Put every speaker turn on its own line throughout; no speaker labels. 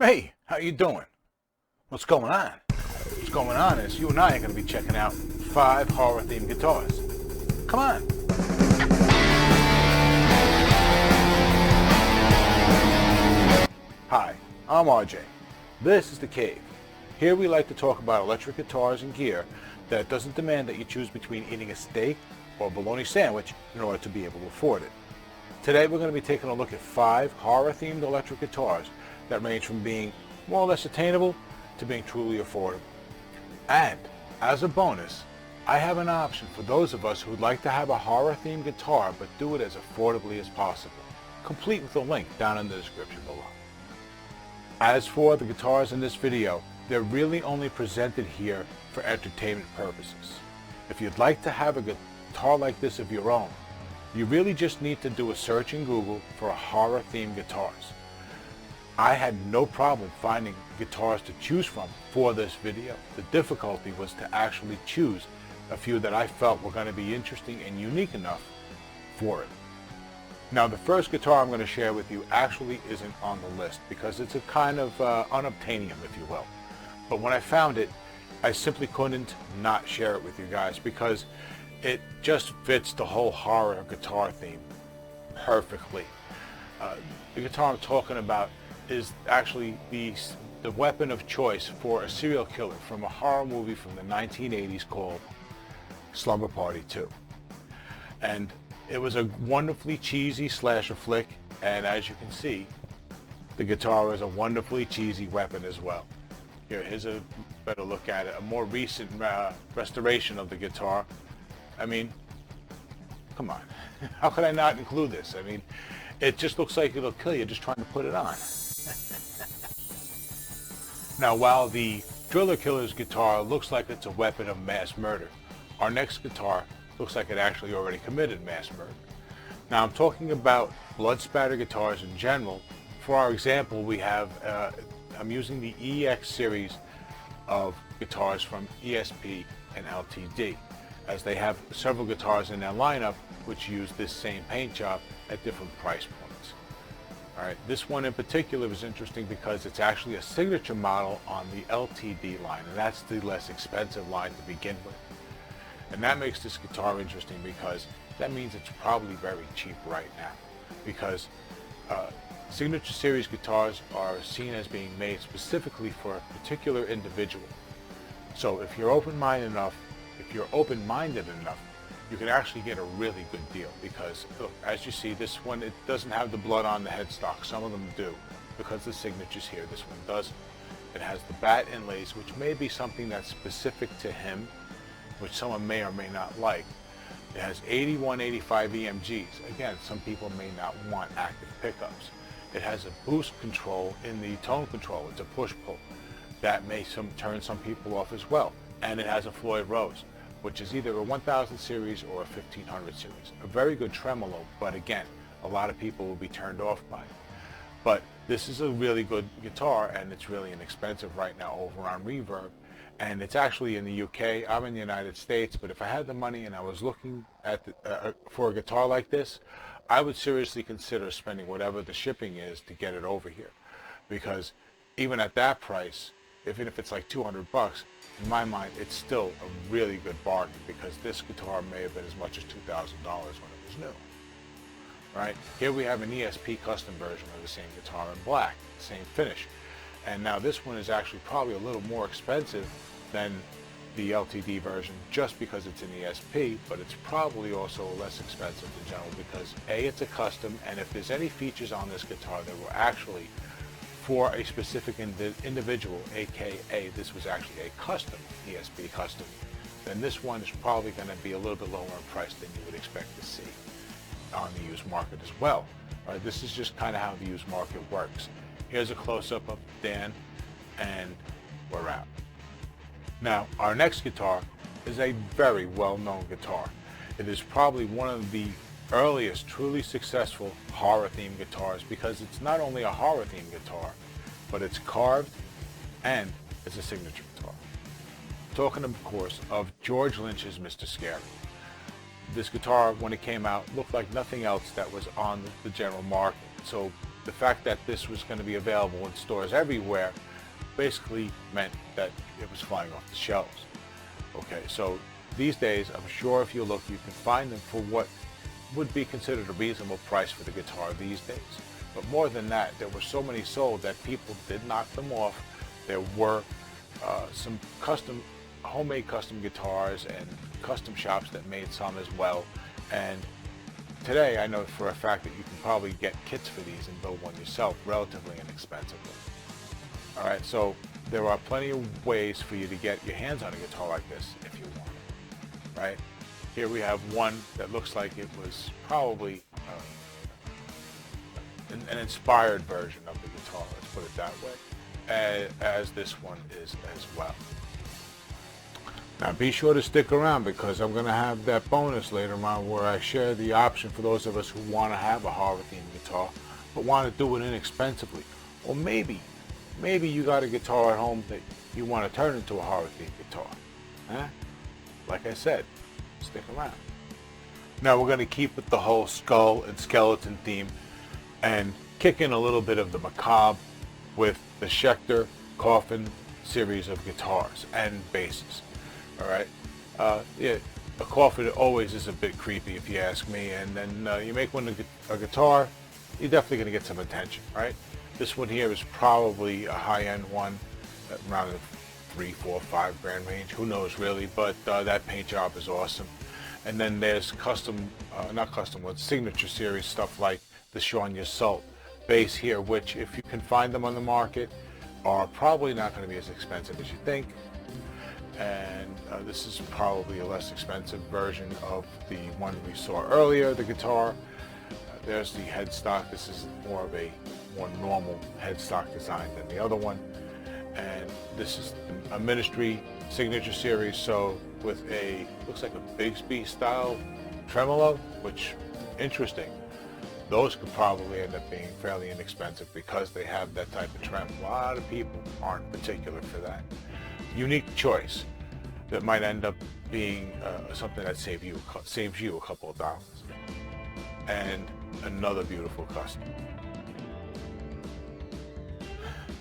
Hey, how you doing? What's going on? What's going on is you and I are going to be checking out 5 horror-themed guitars. Come on. Hi, I'm RJ. This is The Cave. Here we like to talk about electric guitars and gear that doesn't demand that you choose between eating a steak or a bologna sandwich in order to be able to afford it. Today we're going to be taking a look at 5 horror-themed electric guitars that range from being more or less attainable to being truly affordable. And as a bonus, I have an option for those of us who would like to have a horror-themed guitar but do it as affordably as possible, complete with a link down in the description below. As for the guitars in this video, they're really only presented here for entertainment purposes. If you'd like to have a guitar like this of your own, you really just need to do a search in Google for horror-themed guitars. I had no problem finding guitars to choose from for this video. The difficulty was to actually choose a few that I felt were going to be interesting and unique enough for it. Now, the first guitar I'm going to share with you actually isn't on the list because it's a kind of unobtainium, if you will. But when I found it, I simply couldn't not share it with you guys because it just fits the whole horror guitar theme perfectly. The guitar I'm talking about is actually the weapon of choice for a serial killer from a horror movie from the 1980s called Slumber Party 2. And it was a wonderfully cheesy slasher flick, and as you can see, the guitar is a wonderfully cheesy weapon as well. Here's a better look at it, a more recent restoration of the guitar. I mean, come on, how could I not include this? I mean, it just looks like it'll kill you just trying to put it on. Now, while the Driller Killer's guitar looks like it's a weapon of mass murder, our next guitar looks like it actually already committed mass murder. Now, I'm talking about blood spatter guitars in general. For our example, we have, I'm using the EX series of guitars from ESP and LTD, as they have several guitars in their lineup which use this same paint job at different price points. Alright, this one in particular is interesting because it's actually a signature model on the LTD line, and that's the less expensive line to begin with. And that makes this guitar interesting because that means it's probably very cheap right now, because signature series guitars are seen as being made specifically for a particular individual. So if you're open-minded enough, you can actually get a really good deal because, look, as you see, this one, it doesn't have the blood on the headstock. Some of them do because the signature's here. This one doesn't. It has the bat inlays, which may be something that's specific to him, which someone may or may not like. It has 8185 EMGs. Again, some people may not want active pickups. It has a boost control in the tone control. It's a push-pull. That may turn some people off as well. And it has a Floyd Rose, which is either a 1000 series or a 1500 series. A very good tremolo, but again, a lot of people will be turned off by it. But this is a really good guitar, and it's really inexpensive right now over on Reverb. And it's actually in the UK. I'm in the United States, but if I had the money and I was looking at for a guitar like this, I would seriously consider spending whatever the shipping is to get it over here. Because even at that price, even if it's like 200 bucks, in my mind, it's still a really good bargain because this guitar may have been as much as $2,000 when it was new. Right? Here we have an ESP Custom version of the same guitar in black, same finish. And now this one is actually probably a little more expensive than the LTD version just because it's an ESP, but it's probably also less expensive in general because A, it's a custom, and if there's any features on this guitar that were actually for a specific individual, aka this was actually a custom ESP custom, then this one is probably going to be a little bit lower in price than you would expect to see on the used market as well. All right, this is just kind of how the used market works. Here's a close-up of Dan, and we're out. Now, our next guitar is a very well-known guitar. It is probably one of the earliest truly successful horror-themed guitars because it's not only a horror-themed guitar, but it's carved and it's a signature guitar. Talking, of course, of George Lynch's Mr. Scary. This guitar, when it came out, looked like nothing else that was on the general market. So the fact that this was going to be available in stores everywhere basically meant that it was flying off the shelves. Okay, so these days, I'm sure if you look, you can find them for what would be considered a reasonable price for the guitar these days. But more than that, there were so many sold that people did knock them off. There were some homemade custom guitars and custom shops that made some as well. And today, I know for a fact that you can probably get kits for these and build one yourself relatively inexpensively. All right, so there are plenty of ways for you to get your hands on a guitar like this if you want it, right? Here we have one that looks like it was probably an inspired version of the guitar, let's put it that way, as this one is as well. Now be sure to stick around because I'm going to have that bonus later on where I share the option for those of us who want to have a horror-themed guitar but want to do it inexpensively. Or maybe you got a guitar at home that you want to turn into a horror-themed guitar. Huh? Like I said, stick around. Now we're going to keep with the whole skull and skeleton theme and kick in a little bit of the macabre with the Schecter Coffin series of guitars and basses. All right, yeah, a Coffin always is a bit creepy if you ask me, and then you make one a guitar, you're definitely going to get some attention, right? This one here is probably a high-end one, around the 3, 4, 5 grand range. Who knows really? But that paint job is awesome. And then there's signature series stuff like the Sean Salt bass here, which if you can find them on the market, are probably not going to be as expensive as you think. And this is probably a less expensive version of the one we saw earlier, the guitar. There's the headstock. This is more of a more normal headstock design than the other one. And this is a Ministry signature series, so with a, looks like a Bigsby style tremolo, which, interesting. Those could probably end up being fairly inexpensive because they have that type of trem. A lot of people aren't particular for that. Unique choice that might end up being something that saves you a couple of dollars. And another beautiful custom.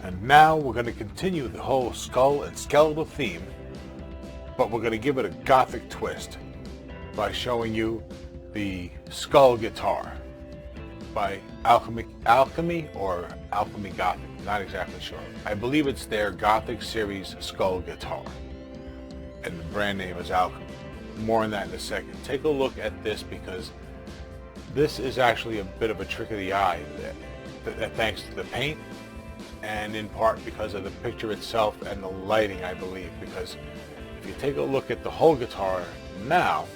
And now we're going to continue the whole skull and skeletal theme, but we're going to give it a gothic twist by showing you the skull guitar by Alchemy or Alchemy Gothic, not exactly sure. I believe it's their Gothic series skull guitar, and the brand name is Alchemy. More on that in a second. Take a look at this because this is actually a bit of a trick of the eye, that thanks to the paint, and in part because of the picture itself and the lighting, I believe, because if you take a look at the whole guitar now,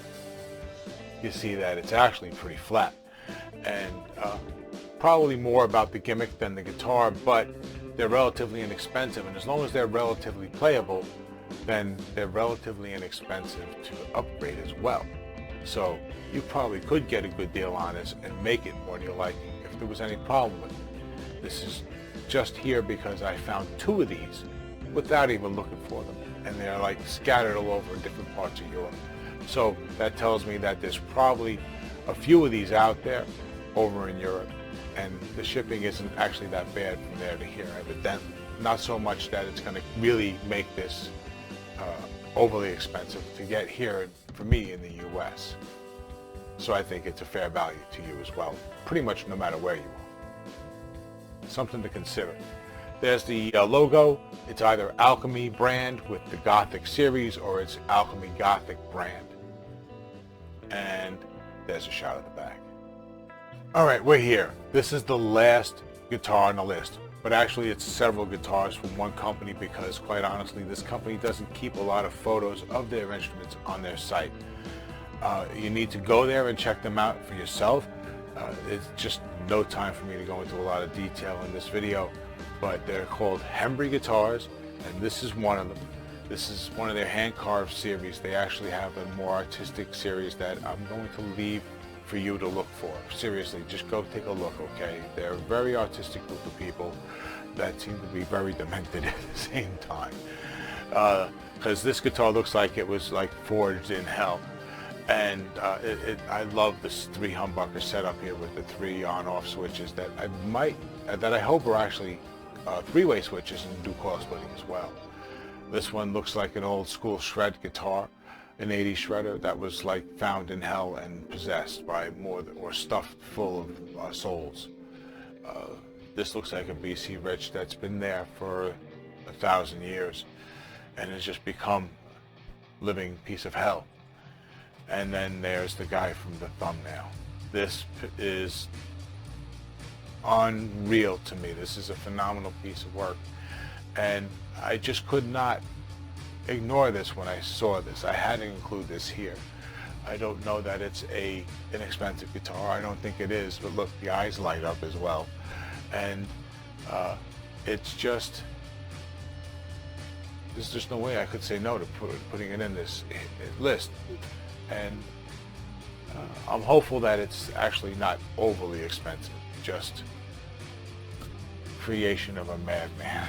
you see that it's actually pretty flat. And probably more about the gimmick than the guitar, but they're relatively inexpensive, and as long as they're relatively playable, then they're relatively inexpensive to upgrade as well. So you probably could get a good deal on this and make it more to your liking if there was any problem with it. This is just here because I found 2 of these without even looking for them, and they're like scattered all over in different parts of Europe. So that tells me that there's probably a few of these out there over in Europe, and the shipping isn't actually that bad from there to here, evidently. Not so much that it's going to really make this overly expensive to get here for me in the US. So I think it's a fair value to you as well, pretty much no matter where you are. Something to consider. There's the logo. It's either Alchemy brand with the Gothic series or it's Alchemy Gothic brand. And there's a shot of the back. All right, we're here. This is the last guitar on the list, but actually it's several guitars from one company because quite honestly, this company doesn't keep a lot of photos of their instruments on their site. You need to go there and check them out for yourself. It's just no time for me to go into a lot of detail in this video, but they're called Hembry guitars, and this is one of them. This is one of their hand-carved series. They actually have a more artistic series that I'm going to leave for you to look for. Seriously, just go take a look, okay? They're a very artistic group of people that seem to be very demented at the same time. Because this guitar looks like it was like forged in hell. And I love this 3 humbucker setup here with the 3 on-off switches that I hope are actually 3-way switches and do coil splitting as well. This one looks like an old school shred guitar, an 80s shredder that was like found in hell and possessed by or stuffed full of souls. This looks like a BC Rich that's been there for 1,000 years and has just become living piece of hell. And then there's the guy from the thumbnail. This is unreal to me. This is a phenomenal piece of work, and I just could not ignore this when I saw this. I had to include this here. I don't know that it's an inexpensive guitar. I don't think it is, but look, the eyes light up as well. And it's just, there's just no way I could say no to putting it in this list. And I'm hopeful that it's actually not overly expensive, just creation of a madman.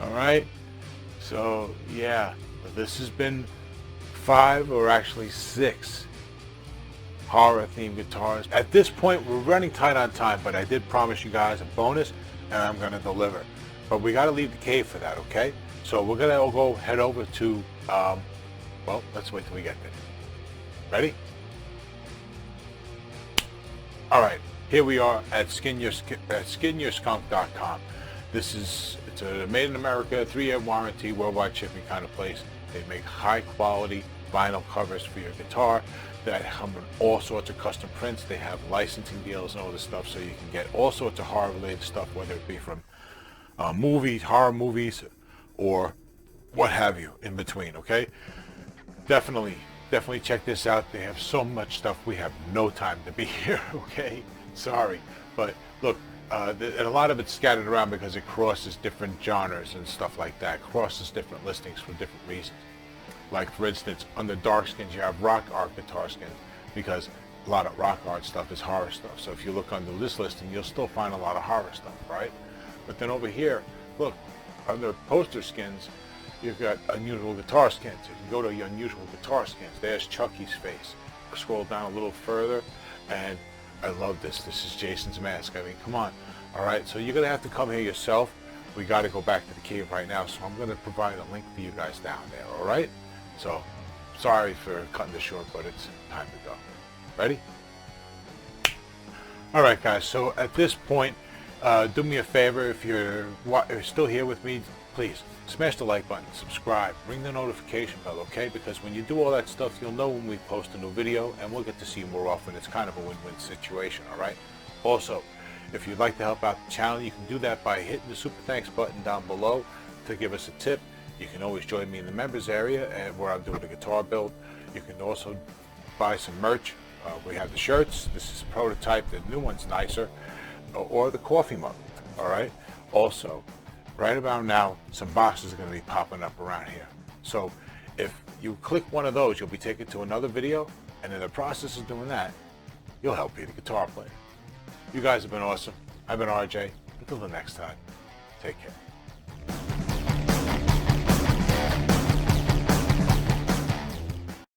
All right, so yeah, this has been 5 or actually 6 horror themed guitars. At this point, we're running tight on time, but I did promise you guys a bonus, and I'm going to deliver. But we got to leave the cave for that, okay? So we're going to go head over to, well, let's wait till we get there. Ready? All right, here we are at SKUNK.com. It's a made in America, 3-year warranty, worldwide shipping kind of place. They make high quality vinyl covers for your guitar that come in all sorts of custom prints. They have licensing deals and all this stuff, so you can get all sorts of horror related stuff, whether it be from movies, horror movies, or what have you in between, okay? Definitely check this out. They have so much stuff. We have no time to be here, okay? Sorry, but look, and a lot of it's scattered around because it crosses different genres and stuff like that, crosses different listings for different reasons. Like, for instance, under dark skins, you have rock art guitar skins, because a lot of rock art stuff is horror stuff. So if you look under this listing, you'll still find a lot of horror stuff, right? But then over here, look, under poster skins, you've got unusual guitar skins. You can go to your unusual guitar skins. There's Chucky's face. Scroll down a little further, and I love this. This is Jason's mask. I mean, come on. All right, so you're going to have to come here yourself. We got to go back to the cave right now, so I'm going to provide a link for you guys down there, all right? So, sorry for cutting this short, but it's time to go. Ready? All right, guys, so at this point, do me a favor. If you're still here with me, please smash the like button, subscribe, ring the notification bell, okay? Because when you do all that stuff, you'll know when we post a new video, and we'll get to see you more often. It's kind of a win-win situation, all right? Also, if you'd like to help out the channel, you can do that by hitting the super thanks button down below to give us a tip. You can always join me in the members area where I'm doing a guitar build. You can also buy some merch. We have the shirts. This is a prototype. The new one's nicer. Or the coffee mug, all right? Also, right about now, some boxes are going to be popping up around here. So if you click one of those, you'll be taken to another video, and in the process of doing that, you'll help be the guitar player. You guys have been awesome. I've been RJ. Until the next time, take care.